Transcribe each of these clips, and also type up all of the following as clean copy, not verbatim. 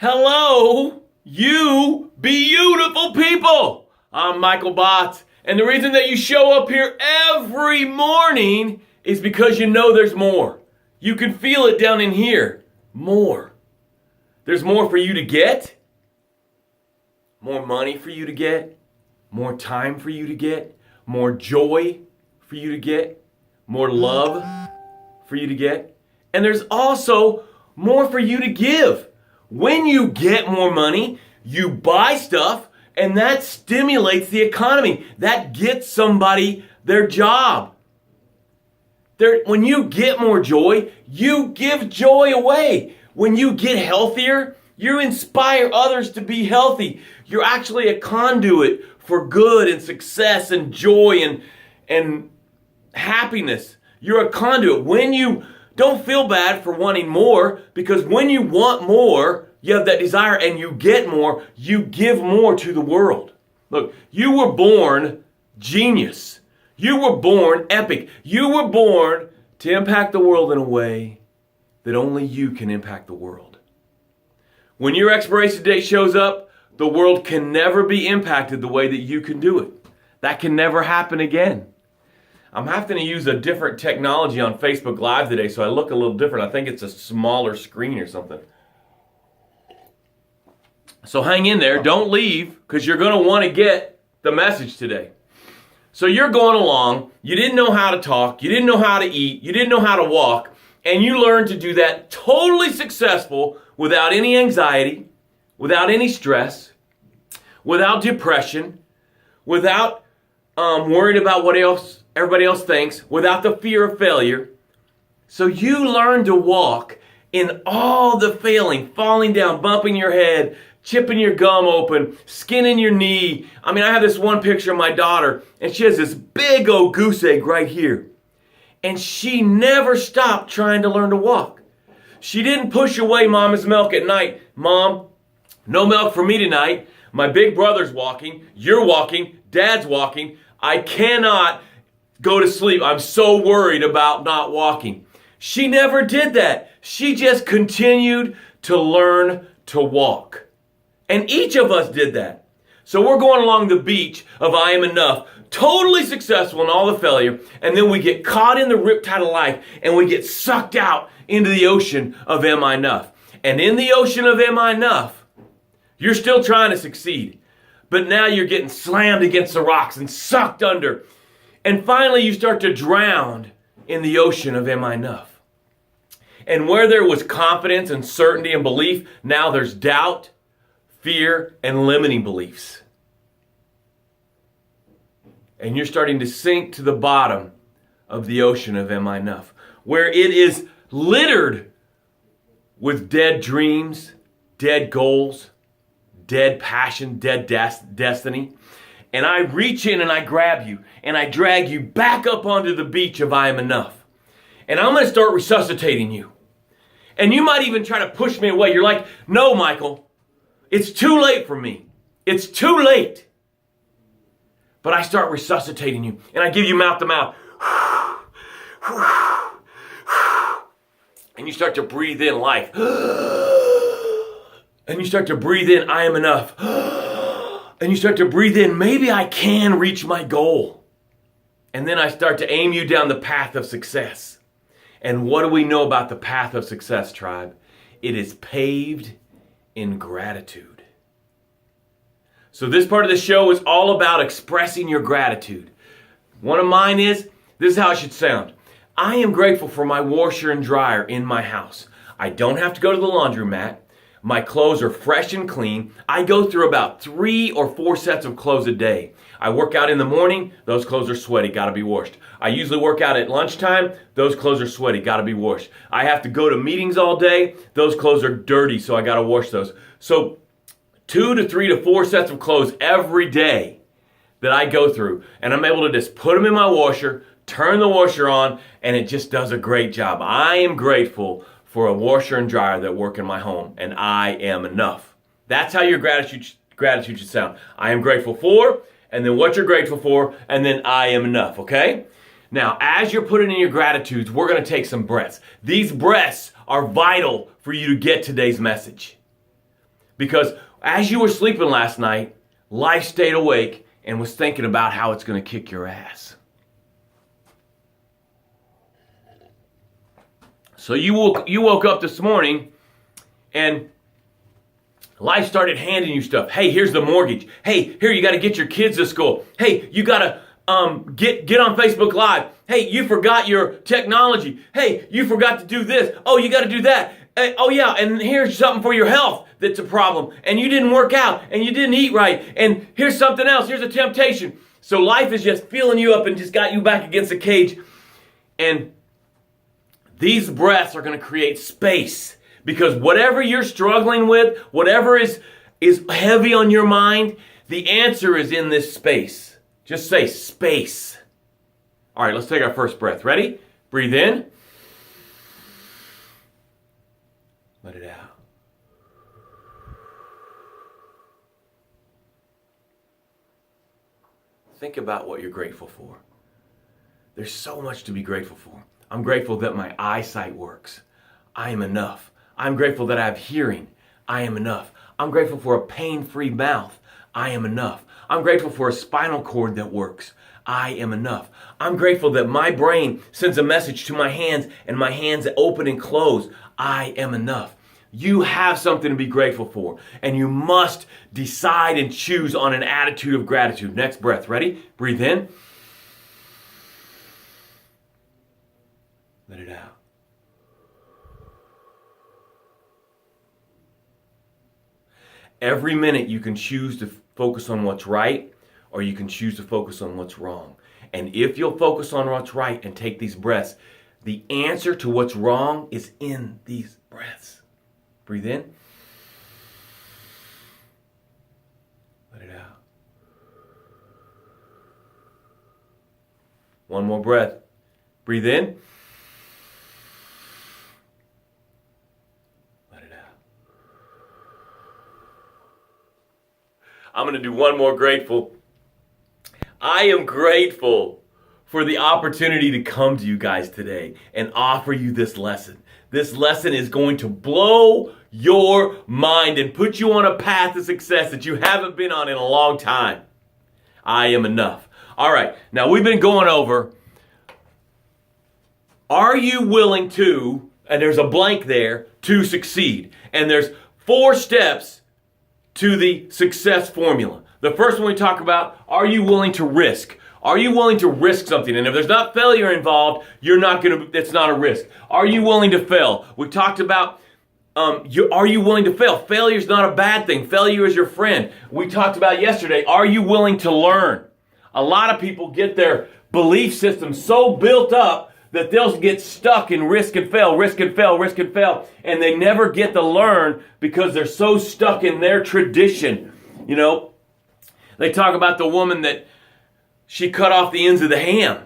Hello, you beautiful people. I'm Michael Botts, and the reason that you show up here every morning is because you know there's more. You can feel it down in here. More. There's more for you to get, more money for you to get, more time for you to get, more joy for you to get, more love for you to get, and there's also more for you to give. When you get more money, you buy stuff, and that stimulates the economy. That gets somebody their job. When you get more joy, you give joy away. When you get healthier, you inspire others to be healthy. You're actually a conduit for good and success and joy and happiness. You're a conduit. When you don't feel bad for wanting more, because when you want more, you have that desire and you get more, you give more to the world. Look, you were born genius. You were born epic. You were born to impact the world in a way that only you can impact the world. When your expiration date shows up, the world can never be impacted the way that you can do it. That can never happen again. I'm having to use a different technology on Facebook Live today, so I look a little different. I think it's a smaller screen or something. So hang in there. Don't leave, because you're going to want to get the message today. So you're going along. You didn't know how to talk. You didn't know how to eat. You didn't know how to walk. And you learned to do that totally successful without any anxiety, without any stress, without depression, without worried about what everybody else thinks, without the fear of failure. So you learn to walk in all the failing, falling down, bumping your head, chipping your gum open, skinning your knee. I mean, I have this one picture of my daughter, and she has this big old goose egg right here. And she never stopped trying to learn to walk. She didn't push away Mama's milk at night. Mom, no milk for me tonight. My big brother's walking. You're walking. Dad's walking. I cannot go to sleep. I'm so worried about not walking. She never did that. She just continued to learn to walk. And each of us did that. So we're going along the beach of I am enough, totally successful in all the failure, and then we get caught in the riptide of life and we get sucked out into the ocean of am I enough. And in the ocean of am I enough, you're still trying to succeed. But now you're getting slammed against the rocks and sucked under. And finally you start to drown in the ocean of am I enough. And where there was confidence and certainty and belief, now there's doubt, fear, and limiting beliefs. And you're starting to sink to the bottom of the ocean of am I enough, where it is littered with dead dreams, dead goals, dead passion, dead destiny. And I reach in and I grab you and I drag you back up onto the beach of I am enough. And I'm going to start resuscitating you. And you might even try to push me away. You're like, no, Michael, it's too late for me. It's too late. But I start resuscitating you and I give you mouth to mouth. And you start to breathe in life. And you start to breathe in, I am enough. And you start to breathe in, maybe I can reach my goal. And then I start to aim you down the path of success. And what do we know about the path of success, tribe? It is paved in gratitude. So this part of the show is all about expressing your gratitude. One of mine is, this is how it should sound. I am grateful for my washer and dryer in my house. I don't have to go to the laundromat. My clothes are fresh and clean. I go through about 3 or 4 sets of clothes a day. I work out in the morning. Those clothes are sweaty, gotta be washed. I usually work out at lunchtime. Those clothes are sweaty, gotta be washed. I have to go to meetings all day. Those clothes are dirty, so I gotta wash those. So 2 to 3 to 4 sets of clothes every day that I go through. And I'm able to just put them in my washer, turn the washer on, and it just does a great job. I am grateful for a washer and dryer that work in my home, and I am enough. That's how your gratitude should sound. I am grateful for, and then what you're grateful for, and then I am enough, okay? Now, as you're putting in your gratitudes, we're going to take some breaths. These breaths are vital for you to get today's message. Because as you were sleeping last night, life stayed awake and was thinking about how it's going to kick your ass. So you woke up this morning and life started handing you stuff. Hey, here's the mortgage. Hey, here, you got to get your kids to school. Hey, you got to get on Facebook Live. Hey, you forgot your technology. Hey, you forgot to do this. Oh, you got to do that. Oh, yeah, and here's something for your health that's a problem. And you didn't work out, and you didn't eat right. And here's something else. Here's a temptation. So life is just filling you up and just got you back against the cage. And these breaths are going to create space. Because whatever you're struggling with, whatever is heavy on your mind, the answer is in this space. Just say space. All right, let's take our first breath. Ready? Breathe in. Let it out. Think about what you're grateful for. There's so much to be grateful for. I'm grateful that my eyesight works. I am enough. I'm grateful that I have hearing. I am enough. I'm grateful for a pain-free mouth. I am enough. I'm grateful for a spinal cord that works. I am enough. I'm grateful that my brain sends a message to my hands and my hands open and close. I am enough. You have something to be grateful for, and you must decide and choose on an attitude of gratitude. Next breath. Ready? Breathe in. Let it out. Every minute you can choose to focus on what's right, or you can choose to focus on what's wrong. And if you'll focus on what's right and take these breaths, the answer to what's wrong is in these breaths. Breathe in. Let it out. One more breath. Breathe in. Let it out. I'm going to do one more grateful. I am grateful for the opportunity to come to you guys today and offer you this lesson. This lesson is going to blow your mind and put you on a path to success that you haven't been on in a long time. I am enough. All right, now we've been going over, are you willing to, and there's a blank there, to succeed. And there's 4 steps to the success formula. The first one we talk about, are you willing to risk? Are you willing to risk something? And if there's not failure involved, it's not a risk. Are you willing to fail? We talked about, are you willing to fail? Failure is not a bad thing. Failure is your friend. We talked about yesterday, are you willing to learn? A lot of people get their belief system so built up that they'll get stuck in risk and fail, risk and fail, risk and fail. And they never get to learn because they're so stuck in their tradition. You know, they talk about the woman that she cut off the ends of the ham.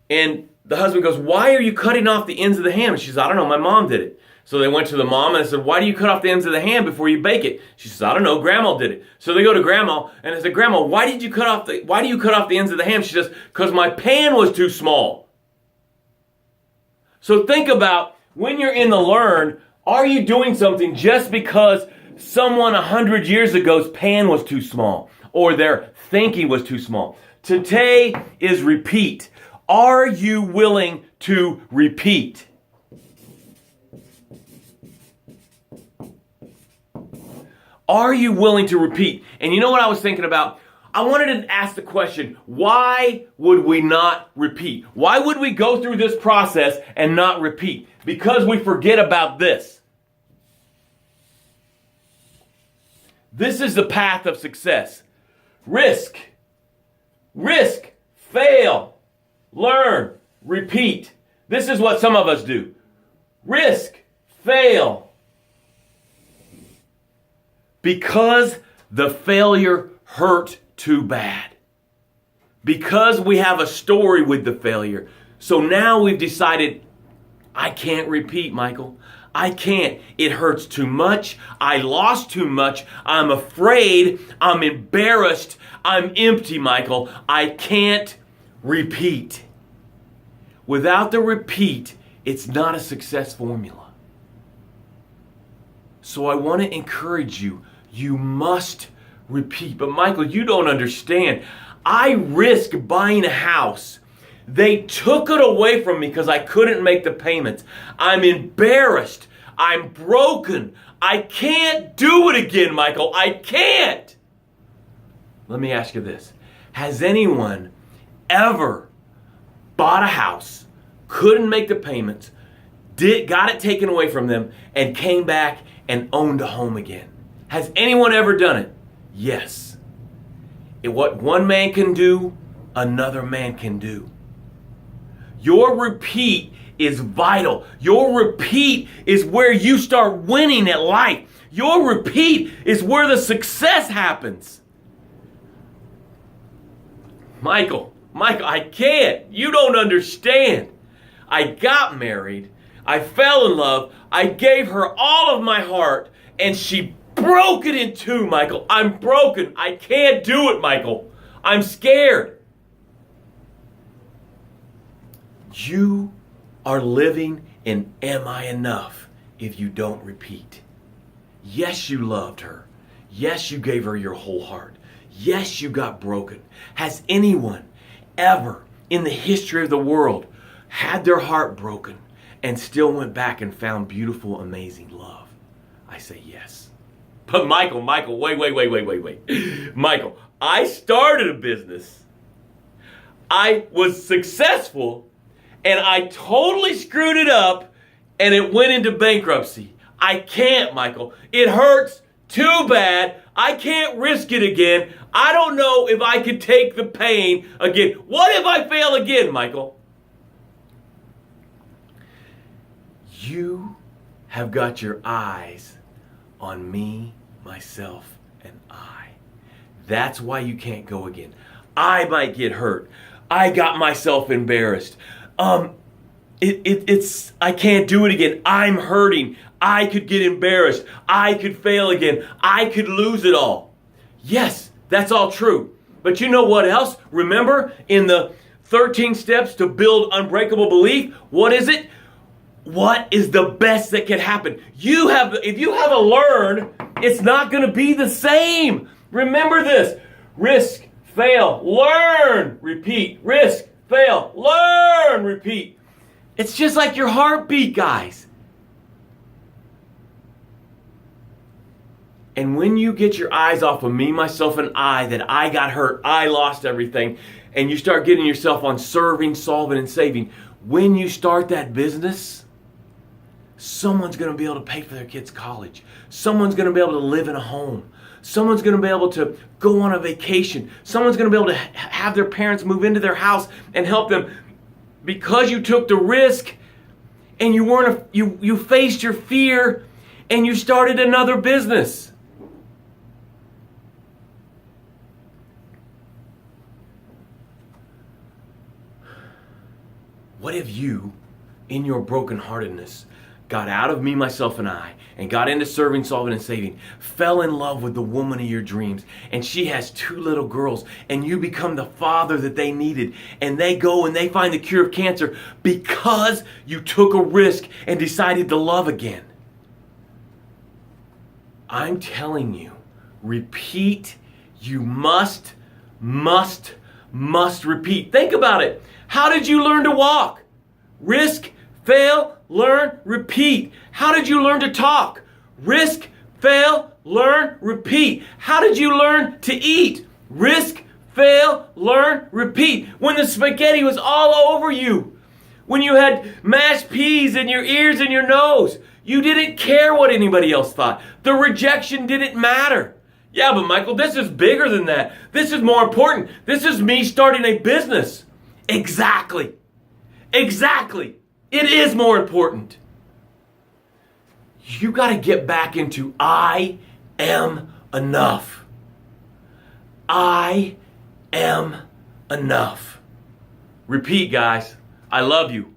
And the husband goes, why are you cutting off the ends of the ham? And she says, I don't know, my mom did it. So they went to the mom and they said, why do you cut off the ends of the ham before you bake it? She says, I don't know, Grandma did it. So they go to Grandma and they said, Grandma, why do you cut off the ends of the ham? She says, because my pan was too small. So think about when you're in the learn, are you doing something just because someone 100 years ago's pan was too small or their thinking was too small? Today is repeat. Are you willing to repeat? Are you willing to repeat? And you know what I was thinking about? I wanted to ask the question, why would we not repeat? Why would we go through this process and not repeat? Because we forget about this. This is the path of success. Risk, fail, learn, repeat. This is what some of us do. Risk, fail. Because the failure hurt too bad. Because we have a story with the failure. So now we've decided, I can't repeat, Michael. I can't. It hurts too much. I lost too much. I'm afraid. I'm embarrassed. I'm empty, Michael. I can't repeat. Without the repeat, it's not a success formula. So I want to encourage you. You must repeat. But Michael, you don't understand. I risked buying a house. They took it away from me because I couldn't make the payments. I'm embarrassed. I'm broken. I can't do it again, Michael. I can't. Let me ask you this. Has anyone ever bought a house, couldn't make the payments, got it taken away from them, and came back and owned a home again? Has anyone ever done it? Yes. What one man can do, another man can do. Your repeat is vital. Your repeat is where you start winning at life. Your repeat is where the success happens. Michael, I can't. You don't understand. I got married. I fell in love. I gave her all of my heart, and she broke it in two, Michael. I'm broken. I can't do it, Michael. I'm scared. You are living in Am I Enough if you don't repeat. Yes, you loved her. Yes, you gave her your whole heart. Yes, you got broken. Has anyone ever in the history of the world had their heart broken and still went back and found beautiful, amazing love? I say yes. But Michael, wait. Michael, I started a business. I was successful, and I totally screwed it up, and it went into bankruptcy. I can't, Michael. It hurts too bad. I can't risk it again. I don't know if I could take the pain again. What if I fail again, Michael? You have got your eyes on me, myself, and I. That's why you can't go again. I might get hurt. I got myself embarrassed. I can't do it again. I'm hurting. I could get embarrassed. I could fail again. I could lose it all. Yes, that's all true. But you know what else? Remember in the 13 steps to build unbreakable belief, what is it? What is the best that can happen? If you have a learn, it's not going to be the same. Remember this. Risk, fail, learn, repeat. Risk, fail, learn, repeat. It's just like your heartbeat, guys. And when you get your eyes off of me, myself, and I, that I got hurt, I lost everything, and you start getting yourself on serving, solving, and saving, when you start that business, someone's going to be able to pay for their kids' college. Someone's going to be able to live in a home. Someone's going to be able to go on a vacation. Someone's going to be able to have their parents move into their house and help them because you took the risk and you faced your fear and you started another business. What if you, in your brokenheartedness, got out of me, myself, and I, and got into serving, solving, and saving, fell in love with the woman of your dreams, and she has 2 little girls, and you become the father that they needed, and they go and they find the cure of cancer because you took a risk and decided to love again. I'm telling you, repeat. You must repeat. Think about it. How did you learn to walk? Risk, fail, learn, repeat. How did you learn to talk? Risk, fail, learn, repeat. How did you learn to eat? Risk, fail, learn, repeat. When the spaghetti was all over you, when you had mashed peas in your ears and your nose, you didn't care what anybody else thought. The rejection didn't matter. Yeah, but Michael, this is bigger than that. This is more important. This is me starting a business. Exactly. It is more important. You got to get back into I am enough. I am enough. Repeat, guys. I love you.